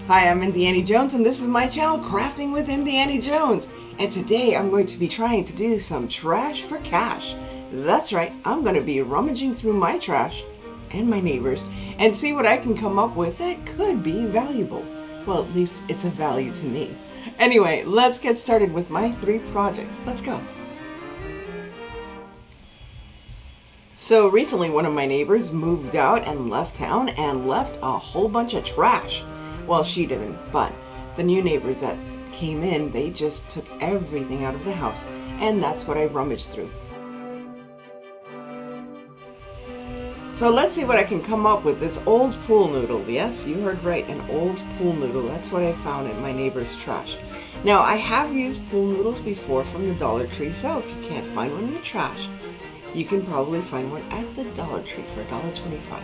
Hi, I'm Indiana Jones and this is my channel, Crafting with Indiana Jones. And today I'm going to be trying to do some trash for cash. That's right, I'm going to be rummaging through my trash and my neighbors and see what I can come up with that could be valuable. Well, at least it's a value to me. Anyway, let's get started with my 3 projects. Let's go. So recently one of my neighbors moved out and left town and left a whole bunch of trash. Well, she didn't, but the new neighbors that came in, they just took everything out of the house, and that's what I rummaged through. So let's see what I can come up with. This old pool noodle. Yes, you heard right, an old pool noodle. That's what I found in my neighbor's trash. Now, I have used pool noodles before from the Dollar Tree, so if you can't find one in the trash, you can probably find one at the Dollar Tree for $1.25.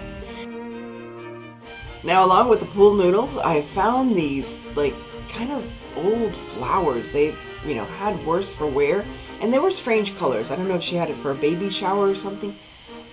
Now, along with the pool noodles, I found these like kind of old flowers. They've, had worse for wear, and they were strange colors. I don't know if she had it for a baby shower or something,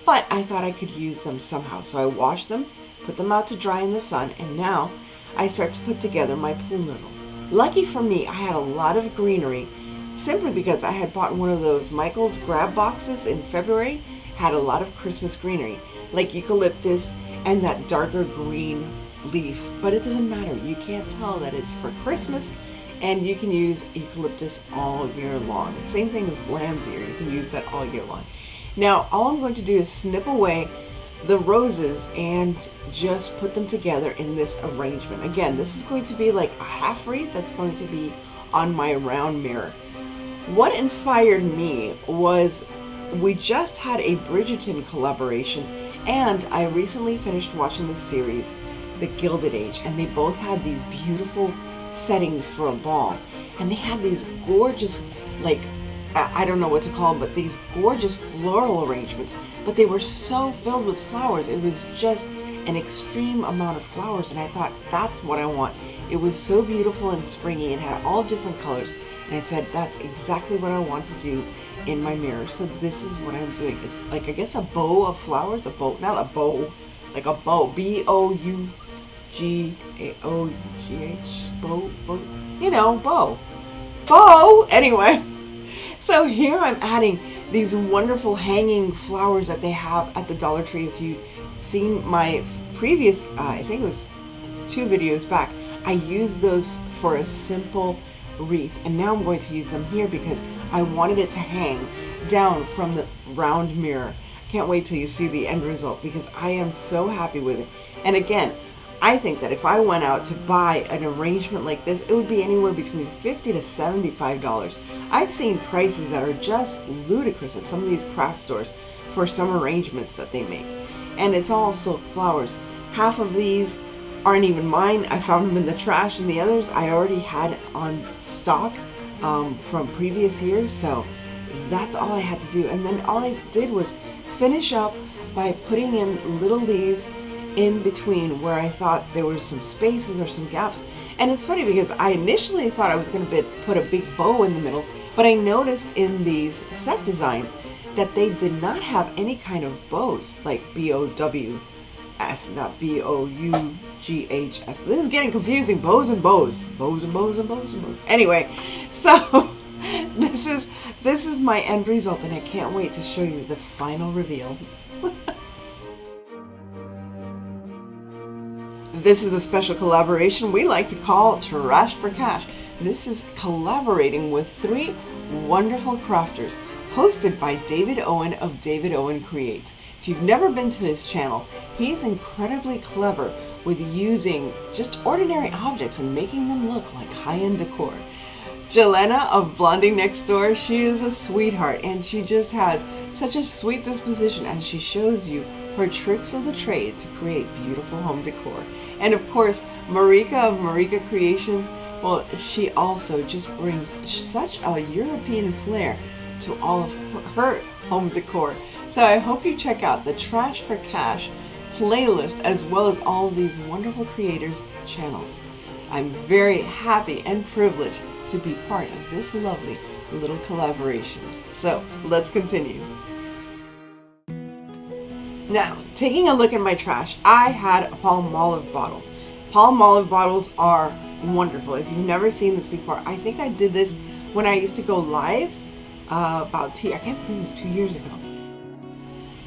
but I thought I could use them somehow. So I washed them, put them out to dry in the sun, and now I start to put together my pool noodle. Lucky for me, I had a lot of greenery simply because I had bought one of those Michael's grab boxes in February. Had a lot of Christmas greenery, like eucalyptus and that darker green leaf, but it doesn't matter. You can't tell that it's for Christmas, and you can use eucalyptus all year long. Same thing with lamb's ear. You can use that all year long. Now, all I'm going to do is snip away the roses and just put them together in this arrangement. Again, this is going to be like a half wreath that's going to be on my round mirror. What inspired me was we just had a Bridgerton collaboration, and I recently finished watching the series, The Gilded Age, and they both had these beautiful settings for a ball, and they had these gorgeous, like, I don't know what to call them, but these gorgeous floral arrangements, but they were so filled with flowers. It was just an extreme amount of flowers, and I thought, that's what I want. It was so beautiful and springy and had all different colors, and I said, that's exactly what I want to do in my mirror. So this is what I'm doing. It's like, I guess, a bow of flowers. A bow, not a bow, like a bow. B-O-U-G-A-O-G-H. Bow. Bow. Bow! Anyway, so here I'm adding these wonderful hanging flowers that they have at the Dollar Tree. If you've seen my previous, I think it was 2 videos back, I used those for a simple wreath, and now I'm going to use them here because I wanted it to hang down from the round mirror. I can't wait till you see the end result because I am so happy with it. And again, I think that if I went out to buy an arrangement like this, it would be anywhere between $50 to $75. I've seen prices that are just ludicrous at some of these craft stores for some arrangements that they make. And it's all silk flowers. Half of these aren't even mine. I found them in the trash, and the others I already had on stock from previous years, so that's all I had to do. And then all I did was finish up by putting in little leaves in between where I thought there were some spaces or some gaps. And it's funny because I initially thought I was going to put a big bow in the middle, but I noticed in these set designs that they did not have any kind of bows, like B-O-W-S, not B-O-U-G-H-S. This is getting confusing. Bows and bows. Bows and bows and bows and bows. Anyway, so this is my end result, and I can't wait to show you the final reveal. This is a special collaboration we like to call Trash for Cash. This is collaborating with 3 wonderful crafters, hosted by David Owen of David Owen Creates. If you've never been to his channel, he's incredibly clever with using just ordinary objects and making them look like high-end decor. Jelena of Blondie Next Door, she is a sweetheart, and she just has such a sweet disposition as she shows you her tricks of the trade to create beautiful home decor. And of course, Marika of Marika Creations, well, she also just brings such a European flair to all of her home decor. So I hope you check out the Trash for Cash playlist as well as all of these wonderful creators' channels. I'm very happy and privileged to be part of this lovely little collaboration. So let's continue. Now, taking a look at my trash, I had a Palmolive bottle. Palmolive bottles are wonderful. If you've never seen this before, I think I did this when I used to go live about I can't believe it was 2 years ago.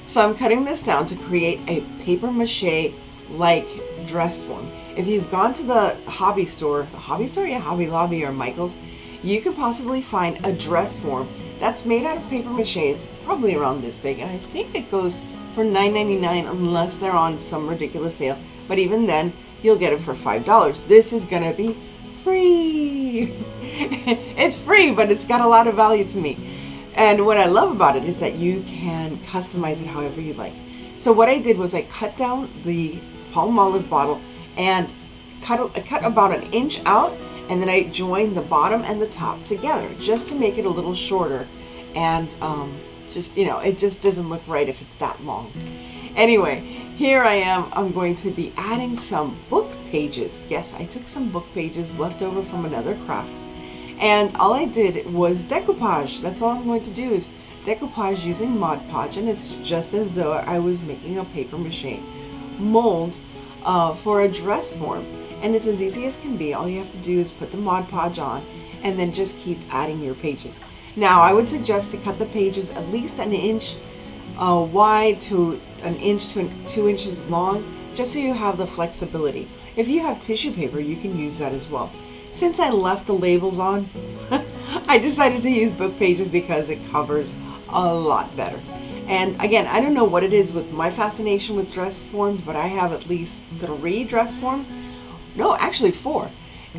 So I'm cutting this down to create a paper mache like dress form. If you've gone to the hobby store, yeah, Hobby Lobby or Michael's, you could possibly find a dress form that's made out of paper mache. It's probably around this big, and I think it goes for $9.99 unless they're on some ridiculous sale. But even then, you'll get it for $5. This is gonna be free. It's free, but it's got a lot of value to me. And what I love about it is that you can customize it however you like. So what I did was I cut down the Palmolive bottle and cut about 1 inch out, and then I joined the bottom and the top together just to make it a little shorter. And just, you know, it just doesn't look right if it's that long. Anyway, here I am. I'm going to be adding some book pages. Yes, I took some book pages left over from another craft, and all I did was decoupage. That's all I'm going to do is decoupage using Mod Podge, and it's just as though I was making a paper mache mold for a dress form. And it's as easy as can be. All you have to do is put the Mod Podge on and then just keep adding your pages. Now I would suggest to cut the pages at least 1 inch wide to 1 inch to 2 inches long, just so you have the flexibility. If you have tissue paper, you can use that as well. Since I left the labels on, I decided to use book pages because it covers a lot better. And again, I don't know what it is with my fascination with dress forms, but I have at least 3 dress forms. No, actually 4.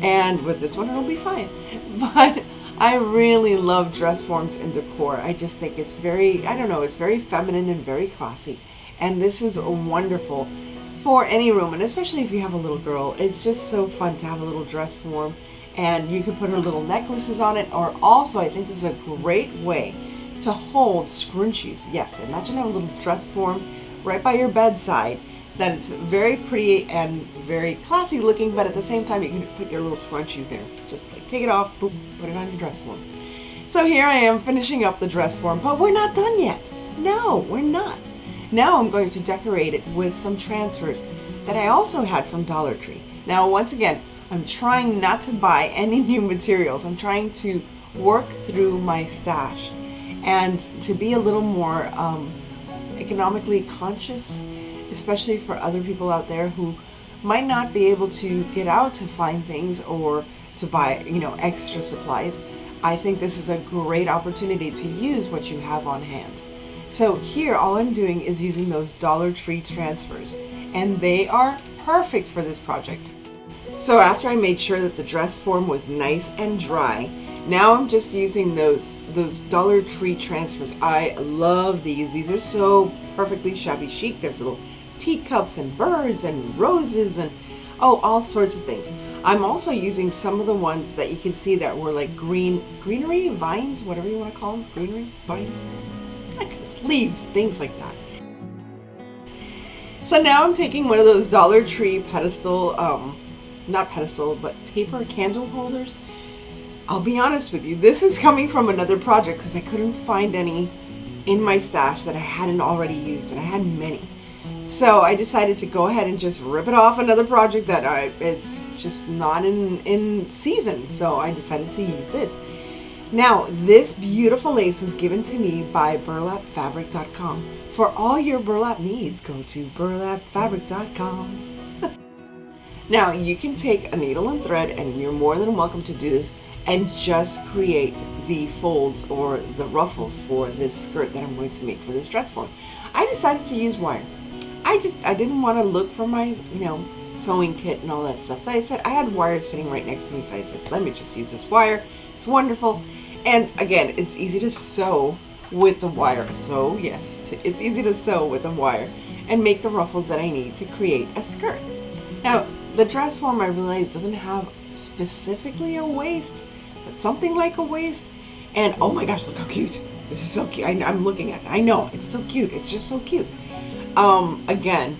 And with this one, it'll be fine. But I really love dress forms and decor. I just think it's very, I don't know, it's very feminine and very classy. And this is wonderful for any room, and especially if you have a little girl. It's just so fun to have a little dress form, and you can put her little necklaces on it. Or also, I think this is a great way to hold scrunchies. Yes, imagine having a little dress form right by your bedside that it's very pretty and very classy looking, but at the same time you can put your little scrunchies there. Just like take it off, boop, put it on your dress form. So here I am finishing up the dress form, but we're not done yet. No, we're not. Now I'm going to decorate it with some transfers that I also had from Dollar Tree. Now once again, I'm trying not to buy any new materials. I'm trying to work through my stash and to be a little more economically conscious, especially for other people out there who might not be able to get out to find things or to buy, you know, extra supplies. I think this is a great opportunity to use what you have on hand. So here, all I'm doing is using those Dollar Tree transfers, and they are perfect for this project. So after I made sure that the dress form was nice and dry, now I'm just using those Dollar Tree transfers. I love these. These are so perfectly shabby chic. There's little teacups and birds and roses and all sorts of things. I'm also using some of the ones that you can see that were like greenery vines, whatever you want to call them, greenery vines, like leaves, things like that. So now I'm taking one of those Dollar Tree pedestal, not pedestal, but taper candle holders. I'll be honest with you, this is coming from another project because I couldn't find any in my stash that I hadn't already used, and I had many. So I decided to go ahead and just rip it off another project that is just not in season. So I decided to use this. Now, this beautiful lace was given to me by burlapfabric.com. For all your burlap needs, go to burlapfabric.com. Now, you can take a needle and thread, and you're more than welcome to do this, and just create the folds or the ruffles for this skirt that I'm going to make for this dress form. I decided to use wire. I didn't want to look for my, sewing kit and all that stuff. So I said, I had wire sitting right next to me, so I said, let me just use this wire. It's wonderful. And again, it's easy to sew with the wire. So yes, it's easy to sew with a wire and make the ruffles that I need to create a skirt. Now, the dress form, I realized, doesn't have specifically a waist, but something like a waist. And oh my gosh, look how cute. This is so cute. I'm looking at it. I know, it's so cute. It's just so cute. Again,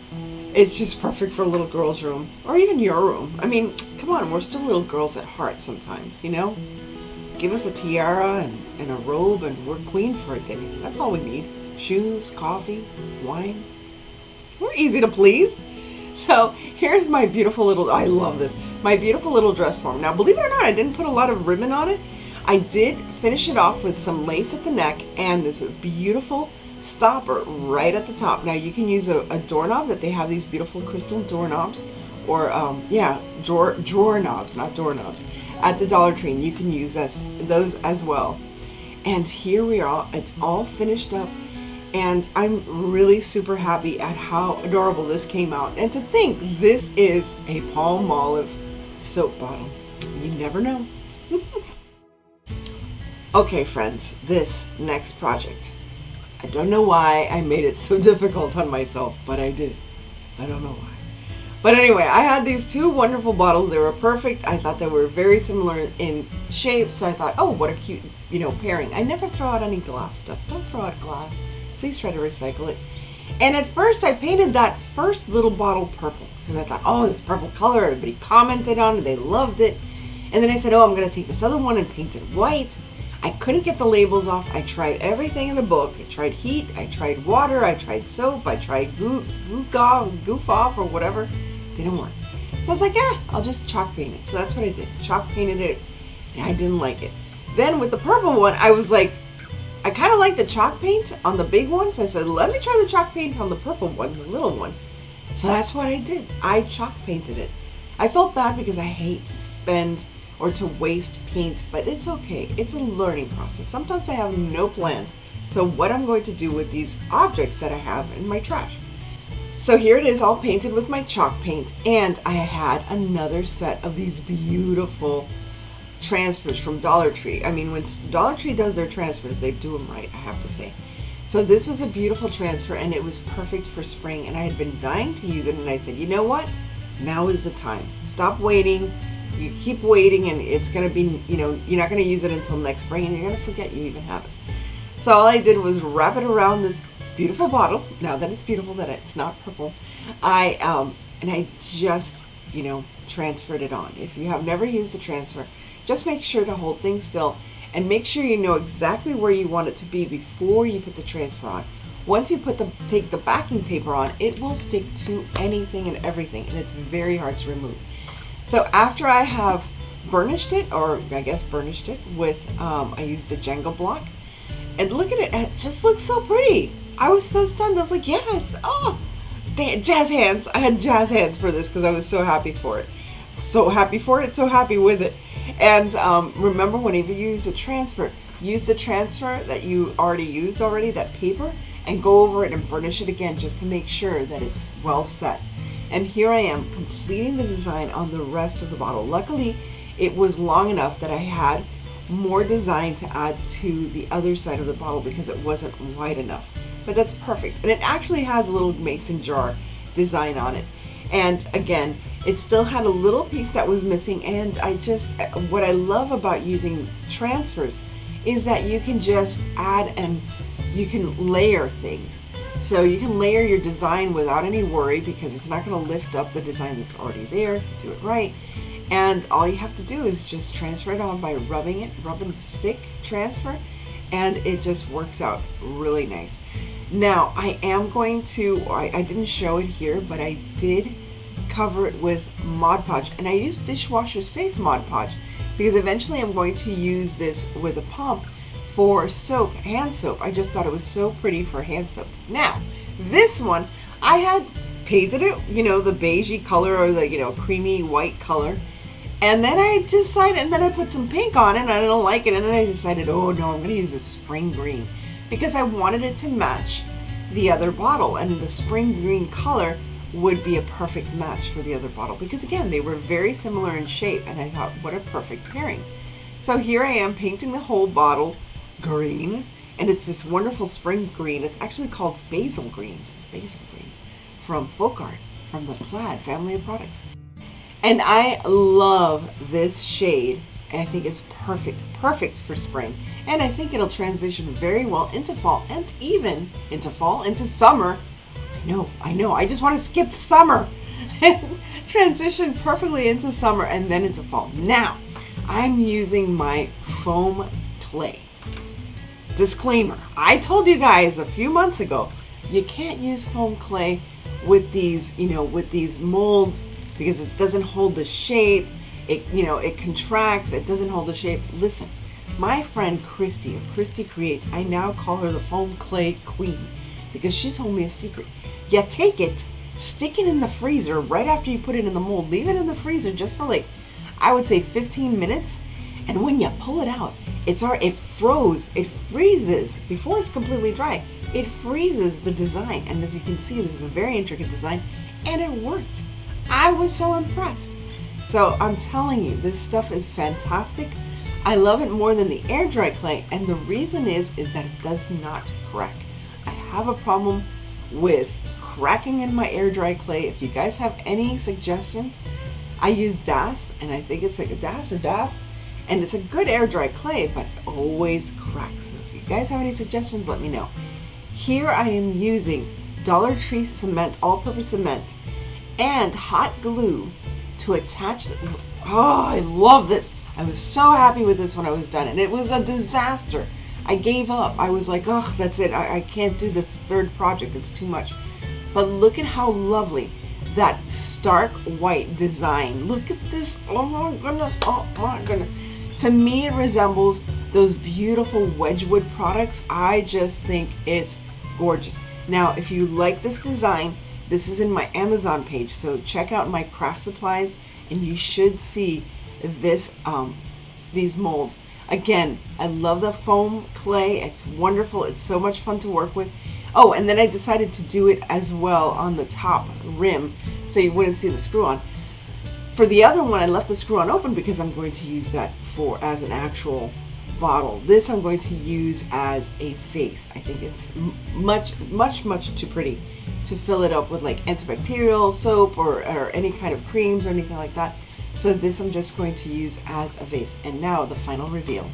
it's just perfect for a little girl's room, or even your room. I mean, come on, we're still little girls at heart sometimes, Give us a tiara and a robe and we're queen for a day. That's all we need. Shoes, coffee, wine. We're easy to please. So here's my beautiful little, I love this, my beautiful little dress form. Now, believe it or not, I didn't put a lot of ribbon on it. I did finish it off with some lace at the neck and this beautiful stopper right at the top. Now you can use a doorknob, that they have these beautiful crystal doorknobs, or yeah, drawer knobs, not doorknobs, at the Dollar Tree. And you can use those as well. And here we are, it's all finished up. And I'm really super happy at how adorable this came out. And to think this is a Palmolive soap bottle. You never know. Okay, friends, this next project. I don't know why I made it so difficult on myself, but I did. I don't know why. But anyway, I had these two wonderful bottles. They were perfect. I thought they were very similar in shape, so I thought, oh, what a cute, pairing. I never throw out any glass stuff. Don't throw out glass. Please try to recycle it. And at first, I painted that first little bottle purple, because I thought, oh, this purple color, everybody commented on it, they loved it. And then I said, oh, I'm going to take this other one and paint it white. I couldn't get the labels off. I tried everything in the book. I tried heat, I tried water, I tried soap, I tried goof off or whatever. Didn't work. So I was like, yeah, I'll just chalk paint it. So that's what I did. Chalk painted it, and I didn't like it. Then with the purple one, I was like, I kind of like the chalk paint on the big ones. I said, let me try the chalk paint on the purple one, the little one. So that's what I did. I chalk painted it. I felt bad because I hate to spend or to waste paint, but it's okay. It's a learning process. Sometimes I have no plans to what I'm going to do with these objects that I have in my trash. So here it is, all painted with my chalk paint, and I had another set of these beautiful transfers from Dollar Tree. I mean, when Dollar Tree does their transfers, they do them right, I have to say. So this was a beautiful transfer, and it was perfect for spring, and I had been dying to use it, and I said, you know what? Now is the time. Stop waiting. You keep waiting, and it's going to be, you're not going to use it until next spring, and you're going to forget you even have it. So all I did was wrap it around this beautiful bottle. Now that it's beautiful, that it's not purple, I just, transferred it on. If you have never used a transfer, just make sure to hold things still and make sure you know exactly where you want it to be before you put the transfer on. Once you take the backing paper on, it will stick to anything and everything, and it's very hard to remove. So after I have burnished it, or I guess burnished it with, I used a Jenga block, and look at it, it just looks so pretty. I was so stunned. I was like, yes, oh, jazz hands. I had jazz hands for this because I was so happy for it. So happy for it, so happy with it. And remember, whenever you use a transfer, use the transfer that you already used that paper, and go over it and burnish it again just to make sure that it's well set. And here I am completing the design on the rest of the bottle. Luckily, it was long enough that I had more design to add to the other side of the bottle because it wasn't wide enough. But that's perfect. And it actually has a little mason jar design on it. And again, it still had a little piece that was missing. And what I love about using transfers is that you can just add and you can layer things. So you can layer your design without any worry because it's not going to lift up the design that's already there if you do it right. And all you have to do is just transfer it on by rubbing the stick transfer, and it just works out really nice. Now I am going to, I didn't show it here, but I did cover it with Mod Podge, and I used dishwasher safe Mod Podge because eventually I'm going to use this with a pump for soap, hand soap. I just thought it was so pretty for hand soap. Now, this one, I had painted it, the beigey color or the, creamy white color. And then I decided, and then I put some pink on it and I don't like it. And then I decided, oh no, I'm going to use a spring green because I wanted it to match the other bottle. And the spring green color would be a perfect match for the other bottle because again, they were very similar in shape. And I thought, what a perfect pairing. So here I am painting the whole bottle green, and it's this wonderful spring green. It's actually called basil green from Folk Art, from the Plaid family of products. And I love this shade. I think it's perfect for spring, and I think it'll transition very well into fall, and even into summer. I know, I just want to skip summer and transition perfectly into summer and then into fall. Now I'm using my foam clay. Disclaimer, I told you guys a few months ago, you can't use foam clay with these, with these molds, because it doesn't hold the shape. It, it contracts. It doesn't hold the shape. Listen, my friend Christi of Christi Creates, I now call her the foam clay queen, because she told me a secret. You take it, stick it in the freezer right after you put it in the mold. Leave it in the freezer just for like, I would say 15 minutes. And when you pull it out, it freezes before it's completely dry. It freezes the design. And as you can see, this is a very intricate design, and it worked. I was so impressed. So I'm telling you, this stuff is fantastic. I love it more than the air dry clay. And the reason is that it does not crack. I have a problem with cracking in my air dry clay. If you guys have any suggestions, I use DAZZLED, and I think it's like a DAZZLED or DAP, and it's a good air dry clay, but it always cracks. So if you guys have any suggestions, let me know. Here I am using Dollar Tree cement, all-purpose cement, and hot glue to attach the, oh, I love this. I was so happy with this when I was done, and it was a disaster. I gave up. I was like, oh, that's it. I can't do this third project. It's too much. But look at how lovely that stark white design. Look at this. Oh my goodness. Oh my goodness. To me, it resembles those beautiful Wedgwood products. I just think it's gorgeous. Now, if you like this design, this is in my Amazon page. So check out my craft supplies, and you should see this, these molds. Again, I love the foam clay. It's wonderful. It's so much fun to work with. Oh, and then I decided to do it as well on the top rim, so you wouldn't see the screw on. For the other one, I left the screw on open because I'm going to use that as an actual bottle. This I'm going to use as a vase. I think it's much too pretty to fill it up with like antibacterial soap or any kind of creams or anything like that. So this I'm just going to use as a vase. And now the final reveal.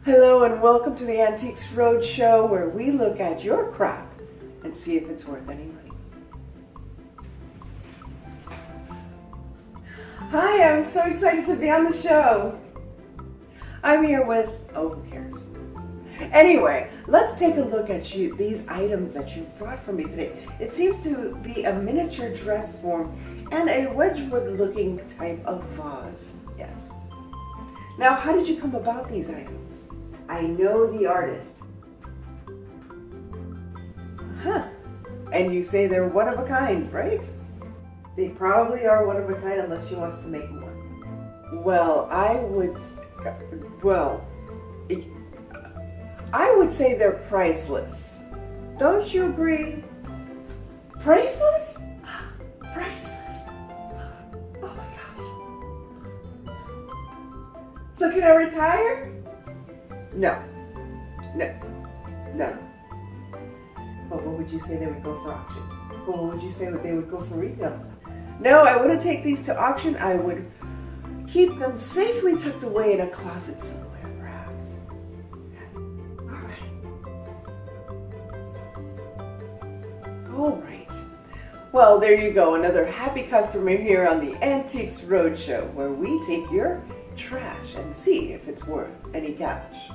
Hello and welcome to the Antiques Roadshow, where we look at your craft and see if it's worth any money. Hi, I'm so excited to be on the show. I'm here with, oh, who cares? Anyway, let's take a look at these items that you brought for me today. It seems to be a miniature dress form and a Wedgwood looking type of vase. Yes. Now, how did you come about these items? I know the artist. Huh. And you say they're one of a kind, right? They probably are one of a kind unless she wants to make more. Well, I would say they're priceless. Don't you agree? Priceless? Priceless. Oh my gosh. So can I retire? No. But what would you say they would go for auction? Well, what would you say they would go for retail? No, I wouldn't take these to auction. I would keep them safely tucked away in a closet somewhere, perhaps. All right. Well, there you go. Another happy customer here on the Antiques Roadshow, where we take your trash and see if it's worth any cash.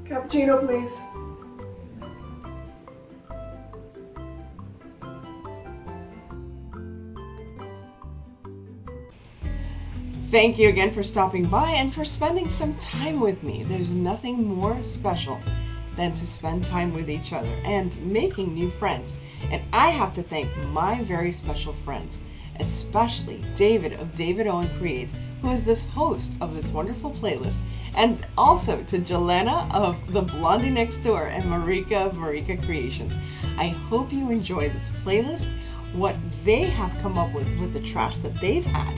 Cappuccino, please. Thank you again for stopping by and for spending some time with me. There's nothing more special than to spend time with each other and making new friends. And I have to thank my very special friends, especially David of David Owen Creates, who is this host of this wonderful playlist, and also to Jelena of The Blondie Next Door and Marika of Marika Creations. I hope you enjoy this playlist, what they have come up with the trash that they've had,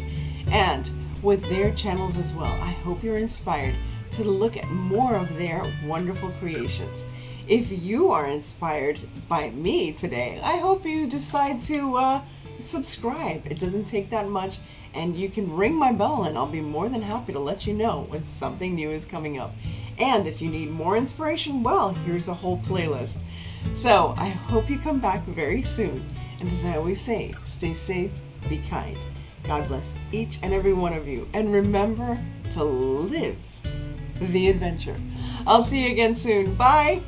and with their channels as well. I hope you're inspired to look at more of their wonderful creations. If you are inspired by me today, I hope you decide to subscribe. It doesn't take that much, and you can ring my bell and I'll be more than happy to let you know when something new is coming up. And if you need more inspiration, well, here's a whole playlist. So I hope you come back very soon. And as I always say, stay safe, be kind. God bless each and every one of you. And remember to live the adventure. I'll see you again soon. Bye.